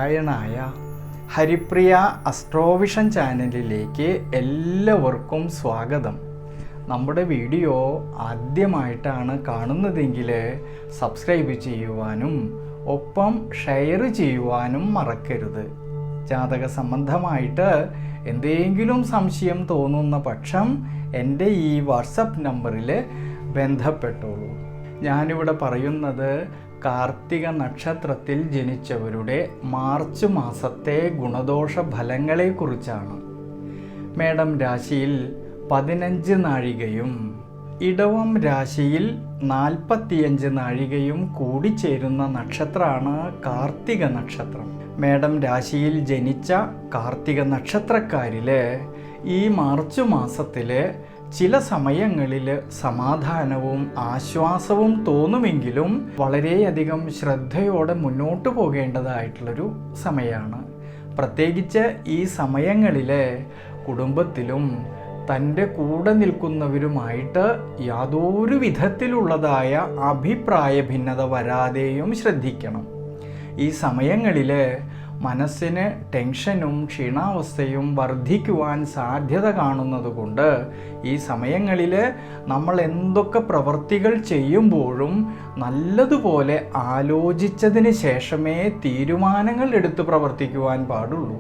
നാരായണായ. ഹരിപ്രിയ അസ്ട്രോവിഷൻ ചാനലിലേക്ക് എല്ലാവർക്കും സ്വാഗതം. നമ്മുടെ വീഡിയോ ആദ്യമായിട്ടാണ് കാണുന്നതെങ്കിൽ സബ്സ്ക്രൈബ് ചെയ്യുവാനും ഒപ്പം ഷെയർ ചെയ്യുവാനും മറക്കരുത്. ജാതക സംബന്ധമായിട്ട് എന്തെങ്കിലും സംശയം തോന്നുന്ന പക്ഷം എൻ്റെ ഈ വാട്സപ്പ് നമ്പറിൽ ബന്ധപ്പെട്ടോളൂ. ഞാനിവിടെ പറയുന്നത് കാർത്തിക നക്ഷത്രത്തിൽ ജനിച്ചവരുടെ മാർച്ച് മാസത്തെ ഗുണദോഷ ഫലങ്ങളെക്കുറിച്ചാണ്. മേടം രാശിയിൽ 15 നാഴികയും ഇടവം രാശിയിൽ 45 നാഴികയും കൂടിച്ചേരുന്ന നക്ഷത്രമാണ് കാർത്തിക നക്ഷത്രം. മേടം രാശിയിൽ ജനിച്ച കാർത്തിക നക്ഷത്രക്കാരിൽ ഈ മാർച്ച് മാസത്തിൽ ചില സമയങ്ങളിൽ സമാധാനവും ആശ്വാസവും തോന്നുമെങ്കിലും വളരെയധികം ശ്രദ്ധയോടെ മുന്നോട്ട് പോകേണ്ടതായിട്ടുള്ളൊരു സമയമാണ്. പ്രത്യേകിച്ച് ഈ സമയങ്ങളിൽ കുടുംബത്തിലും തൻ്റെ കൂടെ നിൽക്കുന്നവരുമായിട്ട് യാതൊരു വിധത്തിലുള്ളതായ അഭിപ്രായ ഭിന്നത വരാതെയും ശ്രദ്ധിക്കണം. ഈ സമയങ്ങളിൽ മനസ്സിന് ടെൻഷനും ക്ഷീണാവസ്ഥയും വർദ്ധിക്കുവാൻ സാധ്യത കാണുന്നതുകൊണ്ട് ഈ സമയങ്ങളിൽ നമ്മൾ എന്തൊക്കെ പ്രവൃത്തികൾ ചെയ്യുമ്പോഴും നല്ലതുപോലെ ആലോചിച്ചതിന് ശേഷമേ തീരുമാനങ്ങൾ എടുത്ത് പ്രവർത്തിക്കുവാൻ പാടുള്ളൂ.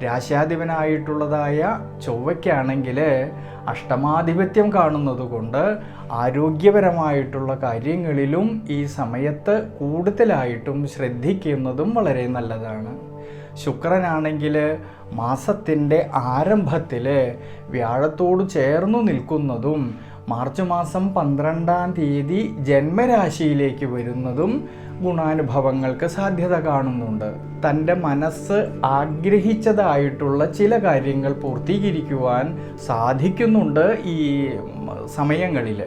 രാശ്യാധിപനായിട്ടുള്ളതായ ചൊവ്വയ്ക്കാണെങ്കിൽ അഷ്ടമാധിപത്യം കാണുന്നതുകൊണ്ട് ആരോഗ്യപരമായിട്ടുള്ള കാര്യങ്ങളിലും ഈ സമയത്ത് കൂടുതലായിട്ടും ശ്രദ്ധിക്കുന്നതും വളരെ നല്ലതാണ്. ശുക്രനാണെങ്കിൽ മാസത്തിൻ്റെ ആരംഭത്തിൽ വ്യാഴത്തോട് ചേർന്നു നിൽക്കുന്നതും മാർച്ച് മാസം 12-ാം തീയതി ജന്മരാശിയിലേക്ക് വരുന്നതും ഗുണാനുഭവങ്ങൾക്ക് സാധ്യത കാണുന്നുണ്ട്. തൻ്റെ മനസ്സ് ആഗ്രഹിച്ചതായിട്ടുള്ള ചില കാര്യങ്ങൾ പൂർത്തീകരിക്കുവാൻ സാധിക്കുന്നുണ്ട്. ഈ സമയങ്ങളിൽ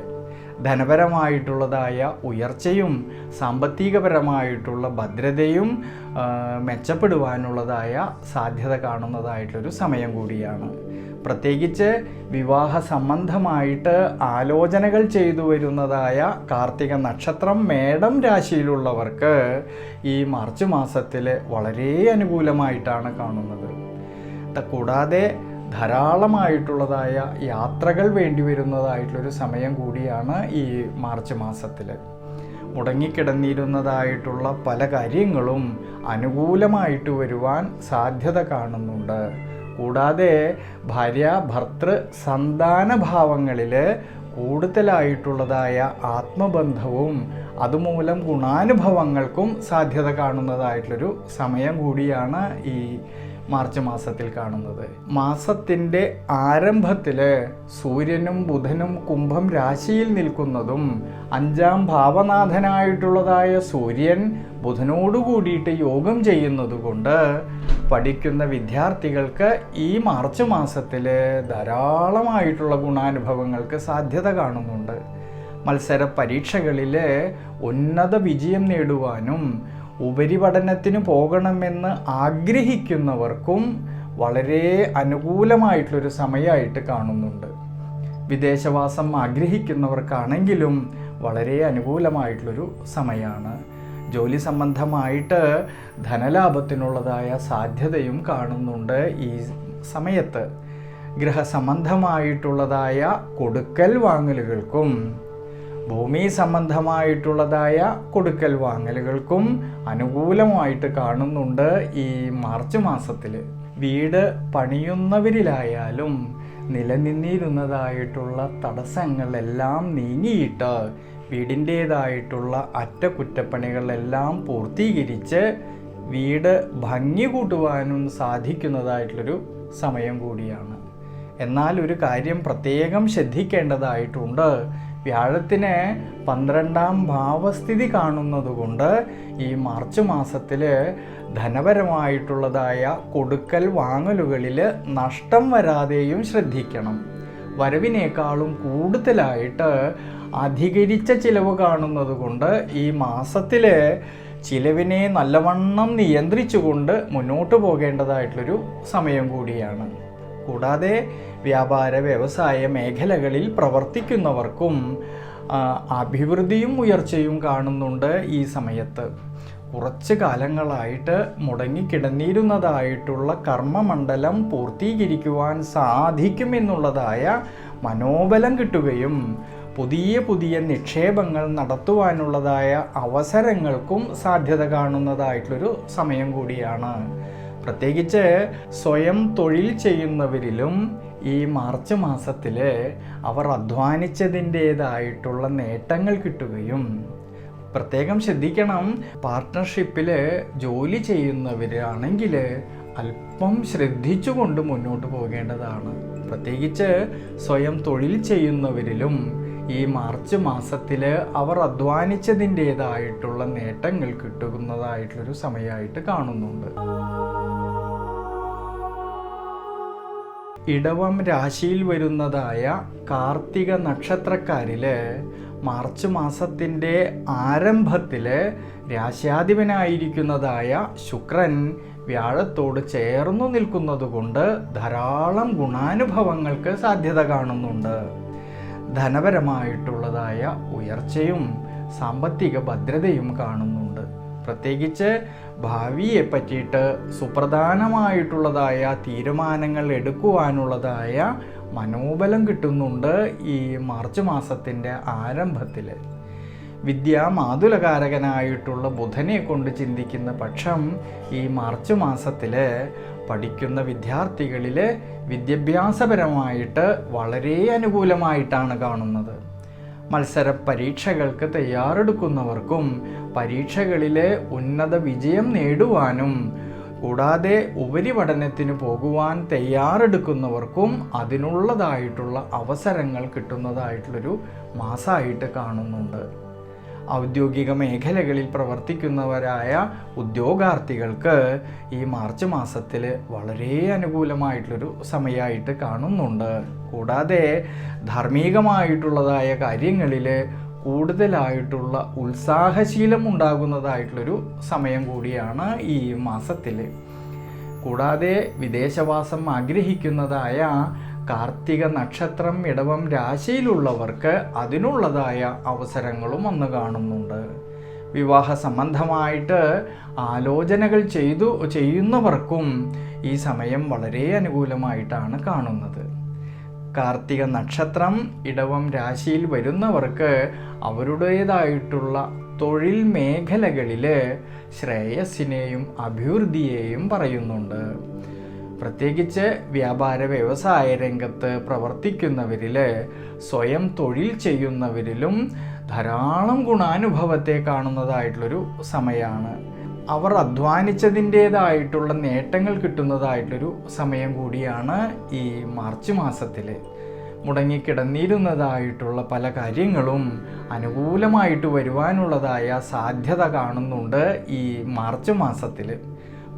ധനപരമായിട്ടുള്ളതായ ഉയർച്ചയും സാമ്പത്തികപരമായിട്ടുള്ള ഭദ്രതയും മെച്ചപ്പെടുവാനുള്ളതായ സാധ്യത കാണുന്നതായിട്ടൊരു സമയം കൂടിയാണ്. പ്രത്യേകിച്ച് വിവാഹ സംബന്ധമായിട്ട് ആലോചനകൾ ചെയ്തു വരുന്നതായ കാർത്തിക നക്ഷത്രം മേടം രാശിയിലുള്ളവർക്ക് ഈ മാർച്ച് മാസത്തിൽ വളരെ അനുകൂലമായിട്ടാണ് കാണുന്നത്. കൂടാതെ ധാരാളമായിട്ടുള്ളതായ യാത്രകൾ വേണ്ടി വരുന്നതായിട്ടുള്ളൊരു സമയം കൂടിയാണ് ഈ മാർച്ച് മാസത്തിൽ. മുടങ്ങിക്കിടന്നിരുന്നതായിട്ടുള്ള പല കാര്യങ്ങളും അനുകൂലമായിട്ട് വരുവാൻ സാധ്യത കാണുന്നുണ്ട്. കൂടാതെ ഭാര്യ ഭർത്തൃ സന്താന ഭാവങ്ങളിൽ കൂടുതലായിട്ടുള്ളതായ ആത്മബന്ധവും അതുമൂലം ഗുണാനുഭവങ്ങൾക്കും സാധ്യത കാണുന്നതായിട്ടുള്ളൊരു സമയം കൂടിയാണ് ഈ മാർച്ച് മാസത്തിൽ കാണുന്നത്. മാസത്തിൻ്റെ ആരംഭത്തിൽ സൂര്യനും ബുധനും കുംഭം രാശിയിൽ നിൽക്കുന്നതും 5-ാം ഭാവനാഥനായിട്ടുള്ളതായ സൂര്യൻ ബുധനോട് കൂടിയിട്ട് യോഗം ചെയ്യുന്നതുകൊണ്ട് പഠിക്കുന്ന വിദ്യാർത്ഥികൾക്ക് ഈ മാർച്ച് മാസത്തിൽ ധാരാളമായിട്ടുള്ള ഗുണാനുഭവങ്ങൾക്ക് സാധ്യത കാണുന്നുണ്ട്. മത്സര പരീക്ഷകളിൽ ഉന്നത വിജയം നേടുവാനും ഉപരിപഠനത്തിന് പോകണമെന്ന് ആഗ്രഹിക്കുന്നവർക്കും വളരെ അനുകൂലമായിട്ടുള്ളൊരു സമയമായിട്ട് കാണുന്നുണ്ട്. വിദേശവാസം ആഗ്രഹിക്കുന്നവർക്കാണെങ്കിലും വളരെ അനുകൂലമായിട്ടുള്ളൊരു സമയമാണ്. ജോലി സംബന്ധമായിട്ട് ധനലാഭത്തിനുള്ളതായ സാധ്യതയും കാണുന്നുണ്ട് ഈ സമയത്ത്. ഗൃഹസംബന്ധമായിട്ടുള്ളതായ കൊടുക്കൽ വാങ്ങലുകൾക്കും ഭൂമി സംബന്ധമായിട്ടുള്ളതായ കൊടുക്കൽ വാങ്ങലുകൾക്കും അനുകൂലമായിട്ട് കാണുന്നുണ്ട് ഈ മാർച്ച് മാസത്തിൽ. വീട് പണിയുന്നവരിലായാലും നിലനിന്നിരുന്നതായിട്ടുള്ള തടസ്സങ്ങളെല്ലാം നീങ്ങിയിട്ട് വീടിൻ്റേതായിട്ടുള്ള അറ്റകുറ്റപ്പണികളെല്ലാം പൂർത്തീകരിച്ച് വീട് ഭംഗി കൂട്ടുവാനും സാധിക്കുന്നതായിട്ടുള്ളൊരു സമയം കൂടിയാണ്. എന്നാൽ ഒരു കാര്യം പ്രത്യേകം ശ്രദ്ധിക്കേണ്ടതായിട്ടുണ്ട്. വ്യാഴത്തിന് 12-ാം ഭാവസ്ഥിതി കാണുന്നതുകൊണ്ട് ഈ മാർച്ച് മാസത്തിൽ ധനപരമായിട്ടുള്ളതായ കൊടുക്കൽ വാങ്ങലുകളിൽ നഷ്ടം വരാതെയും ശ്രദ്ധിക്കണം. വരവിനേക്കാളും കൂടുതലായിട്ട് അധികരിച്ച ചിലവ് കാണുന്നതുകൊണ്ട് ഈ മാസത്തിൽ ചിലവിനെ നല്ലവണ്ണം നിയന്ത്രിച്ചുകൊണ്ട് മുന്നോട്ട് പോകേണ്ടതായിട്ടുള്ളൊരു സമയം കൂടിയാണ്. കൂടാതെ വ്യാപാര വ്യവസായ മേഖലകളിൽ പ്രവർത്തിക്കുന്നവർക്കും അഭിവൃദ്ധിയും ഉയർച്ചയും കാണുന്നുണ്ട് ഈ സമയത്ത്. കുറച്ച് കാലങ്ങളായിട്ട് മുടങ്ങിക്കിടന്നിരുന്നതായിട്ടുള്ള കർമ്മമണ്ഡലം പൂർത്തീകരിക്കുവാൻ സാധിക്കുമെന്നുള്ളതായ മനോബലം കിട്ടുകയും പുതിയ പുതിയ നിക്ഷേപങ്ങൾ നടത്തുവാനുള്ളതായ അവസരങ്ങൾക്കും സാധ്യത കാണുന്നതായിട്ടുള്ളൊരു സമയം കൂടിയാണ്. പ്രത്യേകിച്ച് സ്വയം തൊഴിൽ ചെയ്യുന്നവരിലും ഈ മാർച്ച് മാസത്തിൽ അവർ അധ്വാനിച്ചതിൻ്റേതായിട്ടുള്ള നേട്ടങ്ങൾ കിട്ടുകയും, പ്രത്യേകം ശ്രദ്ധിക്കണം, പാർട്ട്ണർഷിപ്പിൽ ജോലി ചെയ്യുന്നവരാണെങ്കിൽ അല്പം ശ്രദ്ധിച്ചുകൊണ്ട് മുന്നോട്ട് പോകേണ്ടതാണ്. പ്രത്യേകിച്ച് സ്വയം തൊഴിൽ ചെയ്യുന്നവരിലും ഈ മാർച്ച് മാസത്തിൽ അവർ അധ്വാനിച്ചതിൻ്റേതായിട്ടുള്ള നേട്ടങ്ങൾ കിട്ടുന്നതായിട്ടുള്ളൊരു സമയമായിട്ട് കാണുന്നുണ്ട്. ഇടവം രാശിയിൽ വരുന്നതായ കാർത്തിക നക്ഷത്രക്കാരിൽ മാർച്ച് മാസത്തിൻ്റെ ആരംഭത്തിൽ രാശ്യാധിപനായിരിക്കുന്നതായ ശുക്രൻ വ്യാഴത്തോട് ചേർന്നു നിൽക്കുന്നത് കൊണ്ട് ധാരാളം ഗുണാനുഭവങ്ങൾക്ക് സാധ്യത കാണുന്നുണ്ട്. ധനപരമായിട്ടുള്ളതായ ഉയർച്ചയും സാമ്പത്തിക ഭദ്രതയും കാണുന്നുണ്ട്. പ്രത്യേകിച്ച് ഭാവിയെ പറ്റിയിട്ട് സുപ്രധാനമായിട്ടുള്ളതായ തീരുമാനങ്ങൾ എടുക്കുവാനുള്ളതായ മനോബലം കിട്ടുന്നുണ്ട് ഈ മാർച്ച് മാസത്തിൻ്റെ ആരംഭത്തിൽ. വിദ്യാമാതുലകാരകനായിട്ടുള്ള ബുധനെ കൊണ്ട് ചിന്തിക്കുന്ന പക്ഷം ഈ മാർച്ച് മാസത്തിൽ പഠിക്കുന്ന വിദ്യാർത്ഥികളിൽ വിദ്യാഭ്യാസപരമായിട്ട് വളരെ അനുകൂലമായിട്ടാണ് കാണുന്നത്. മത്സര പരീക്ഷകൾക്ക് തയ്യാറെടുക്കുന്നവർക്കും പരീക്ഷകളിൽ ഉന്നത വിജയം നേടുവാനും, കൂടാതെ ഉപരിപഠനത്തിന് പോകുവാൻ തയ്യാറെടുക്കുന്നവർക്കും അതിനുള്ളതായിട്ടുള്ള അവസരങ്ങൾ കിട്ടുന്നതായിട്ടുള്ളൊരു മാസമായിട്ട് കാണുന്നുണ്ട്. ഔദ്യോഗിക മേഖലകളിൽ പ്രവർത്തിക്കുന്നവരായ ഉദ്യോഗാർത്ഥികൾക്ക് ഈ മാർച്ച് മാസത്തിൽ വളരെ അനുകൂലമായിട്ടുള്ളൊരു സമയമായിട്ട് കാണുന്നുണ്ട്. കൂടാതെ ധാർമ്മികമായിട്ടുള്ളതായ കാര്യങ്ങളിൽ കൂടുതലായിട്ടുള്ള ഉത്സാഹശീലം ഉണ്ടാകുന്നതായിട്ടുള്ളൊരു സമയം കൂടിയാണ് ഈ മാസത്തിൽ. കൂടാതെ വിദേശവാസം ആഗ്രഹിക്കുന്നതായ കാർത്തിക നക്ഷത്രം ഇടവം രാശിയിലുള്ളവർക്ക് അതിനുള്ളതായ അവസരങ്ങളും വന്നു കാണുന്നുണ്ട്. വിവാഹ സംബന്ധമായിട്ട് ആലോചനകൾ ചെയ്യുന്നവർക്കും ഈ സമയം വളരെ അനുകൂലമായിട്ടാണ് കാണുന്നത്. കാർത്തിക നക്ഷത്രം ഇടവം രാശിയിൽ വരുന്നവർക്ക് അവരുടേതായിട്ടുള്ള തൊഴിൽ മേഖലകളിൽ ശ്രേയസ്സിനെയും അഭിവൃദ്ധിയെയും പറയുന്നുണ്ട്. പ്രത്യേകിച്ച് വ്യാപാര വ്യവസായ രംഗത്ത് പ്രവർത്തിക്കുന്നവരിൽ, സ്വയം തൊഴിൽ ചെയ്യുന്നവരിലും ധാരാളം ഗുണാനുഭവത്തെ കാണുന്നതായിട്ടുള്ളൊരു സമയമാണ്. അവർ അധ്വാനിച്ചതിൻ്റേതായിട്ടുള്ള നേട്ടങ്ങൾ കിട്ടുന്നതായിട്ടൊരു സമയം കൂടിയാണ് ഈ മാർച്ച് മാസത്തിൽ. മുടങ്ങിക്കിടന്നിരുന്നതായിട്ടുള്ള പല കാര്യങ്ങളും അനുകൂലമായിട്ട് വരുവാനുള്ളതായ സാധ്യത കാണുന്നുണ്ട് ഈ മാർച്ച് മാസത്തിൽ.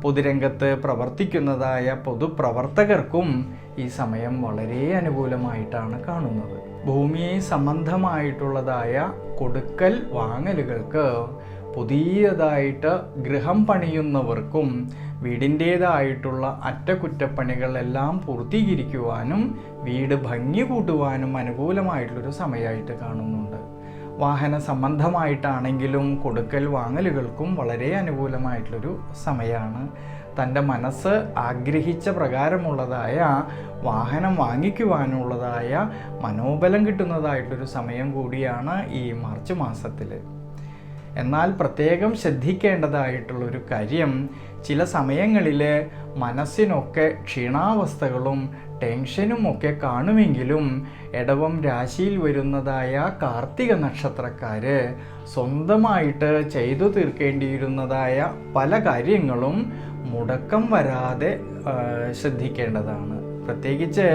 പൊതുരംഗത്ത് പ്രവർത്തിക്കുന്നതായ പൊതുപ്രവർത്തകർക്കും ഈ സമയം വളരെ അനുകൂലമായിട്ടാണ് കാണുന്നത്. ഭൂമി സംബന്ധമായിട്ടുള്ളതായ കൊടുക്കൽ വാങ്ങലുകൾക്ക്, പുതിയതായിട്ട് ഗൃഹം പണിയുന്നവർക്കും വീടിൻ്റേതായിട്ടുള്ള അറ്റകുറ്റപ്പണികളെല്ലാം പൂർത്തീകരിക്കുവാനും വീട് ഭംഗി കൂട്ടുവാനും അനുകൂലമായിട്ടുള്ളൊരു സമയമായിട്ട് കാണുന്നുണ്ട്. വാഹന സംബന്ധമായിട്ടാണെങ്കിലും കൊടുക്കൽ വാങ്ങലുകൾക്കും വളരെ അനുകൂലമായിട്ടുള്ളൊരു സമയമാണ്. തൻ്റെ മനസ്സ് ആഗ്രഹിച്ച പ്രകാരമുള്ളതായ വാഹനം വാങ്ങിക്കുവാനുള്ളതായ മനോബലം കിട്ടുന്നതായിട്ടൊരു സമയം കൂടിയാണ് ഈ മാർച്ച് മാസത്തിൽ. എന്നാൽ പ്രത്യേകം ശ്രദ്ധിക്കേണ്ടതായിട്ടുള്ളൊരു കാര്യം, ചില സമയങ്ങളിൽ മനസ്സിനൊക്കെ ക്ഷീണാവസ്ഥകളും ടെൻഷനും ഒക്കെ കാണുമെങ്കിലും ഇടവം രാശിയിൽ വരുന്നതായ കാർത്തിക നക്ഷത്രക്കാർ സ്വന്തമായിട്ട് ചെയ്തു തീർക്കേണ്ടിയിരുന്നതായ പല കാര്യങ്ങളും മുടക്കം വരാതെ ശ്രദ്ധിക്കേണ്ടതാണ്. പ്രത്യേകിച്ച്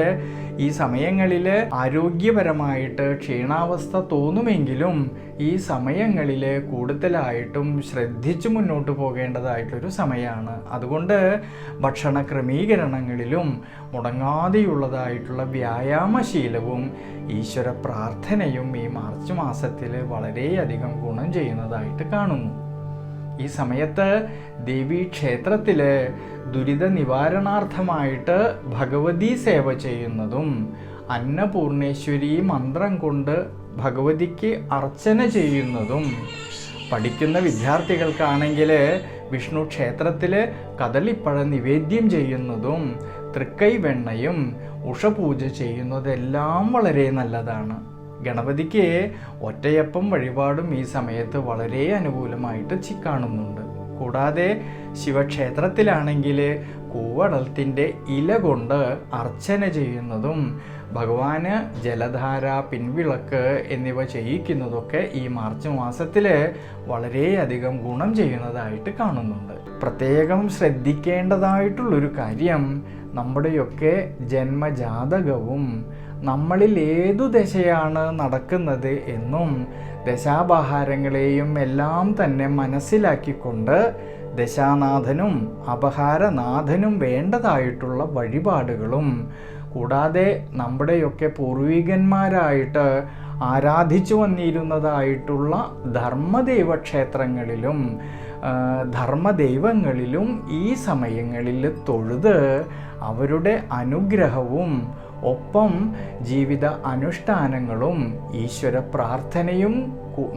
ഈ സമയങ്ങളിൽ ആരോഗ്യപരമായിട്ട് ക്ഷീണാവസ്ഥ തോന്നുമെങ്കിലും ഈ സമയങ്ങളിൽ കൂടുതലായിട്ടും ശ്രദ്ധിച്ചു മുന്നോട്ട് പോകേണ്ടതായിട്ടൊരു സമയമാണ്. അതുകൊണ്ട് ഭക്ഷണ ക്രമീകരണങ്ങളിലും മുടങ്ങാതെയുള്ളതായിട്ടുള്ള വ്യായാമശീലവും ഈശ്വര പ്രാർത്ഥനയും ഈ മാർച്ച് മാസത്തിൽ വളരെയധികം ഗുണം ചെയ്യുന്നതായിട്ട് കാണുന്നു. ഈ സമയത്ത് ദേവീക്ഷേത്രത്തിൽ ദുരിത നിവാരണാർത്ഥമായിട്ട് ഭഗവതി സേവ ചെയ്യുന്നതും, അന്നപൂർണേശ്വരി മന്ത്രം കൊണ്ട് ഭഗവതിക്ക് അർച്ചന ചെയ്യുന്നതും, പഠിക്കുന്ന വിദ്യാർത്ഥികൾക്കാണെങ്കിൽ വിഷ്ണു ക്ഷേത്രത്തിൽ കദളിപ്പഴ നിവേദ്യം ചെയ്യുന്നതും തൃക്കൈ വെണ്ണയും ഉഷപൂജ ചെയ്യുന്നതെല്ലാം വളരെ നല്ലതാണ്. ഗണപതിക്ക് ഒറ്റയപ്പം വഴിപാടും ഈ സമയത്ത് വളരെ അനുകൂലമായിട്ട് കാണുന്നുണ്ട്. കൂടാതെ ശിവക്ഷേത്രത്തിലാണെങ്കിൽ കൂവടത്തിൻ്റെ ഇല കൊണ്ട് അർച്ചന ചെയ്യുന്നതും ഭഗവാന് ജലധാര, പിൻവിളക്ക് എന്നിവ ചെയ്യിക്കുന്നതൊക്കെ ഈ മാർച്ച് മാസത്തിൽ വളരെയധികം ഗുണം ചെയ്യുന്നതായിട്ട് കാണുന്നുണ്ട്. പ്രത്യേകം ശ്രദ്ധിക്കേണ്ടതായിട്ടുള്ളൊരു കാര്യം, നമ്മുടെയൊക്കെ ജന്മജാതകവും നമ്മളിൽ ഏതു ദശയാണ് നടക്കുന്നത് എന്നും ദശാപഹാരങ്ങളെയും എല്ലാം തന്നെ മനസ്സിലാക്കിക്കൊണ്ട് ദശാനാഥനും അപഹാരനാഥനും വേണ്ടതായിട്ടുള്ള വഴിപാടുകളും, കൂടാതെ നമ്മുടെയൊക്കെ പൂർവികന്മാരായിട്ട് ആരാധിച്ചു വന്നിരുന്നതായിട്ടുള്ള ധർമ്മദൈവക്ഷേത്രങ്ങളിലും ധർമ്മദൈവങ്ങളിലും ഈ സമയങ്ങളിൽ തൊഴുത് അവരുടെ അനുഗ്രഹവും ഒപ്പം ജീവിത അനുഷ്ഠാനങ്ങളും ഈശ്വര പ്രാർത്ഥനയും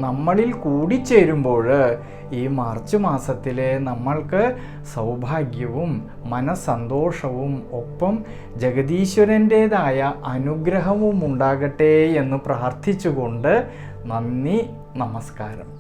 നമ്മളിൽ കൂടിച്ചേരുമ്പോൾ ഈ മാർച്ച് മാസത്തിൽ നമ്മൾക്ക് സൗഭാഗ്യവും മനസ്സന്തോഷവും ഒപ്പം ജഗദീശ്വരൻ്റേതായ അനുഗ്രഹവും ഉണ്ടാകട്ടെ എന്ന് പ്രാർത്ഥിച്ചുകൊണ്ട് നന്ദി, നമസ്കാരം.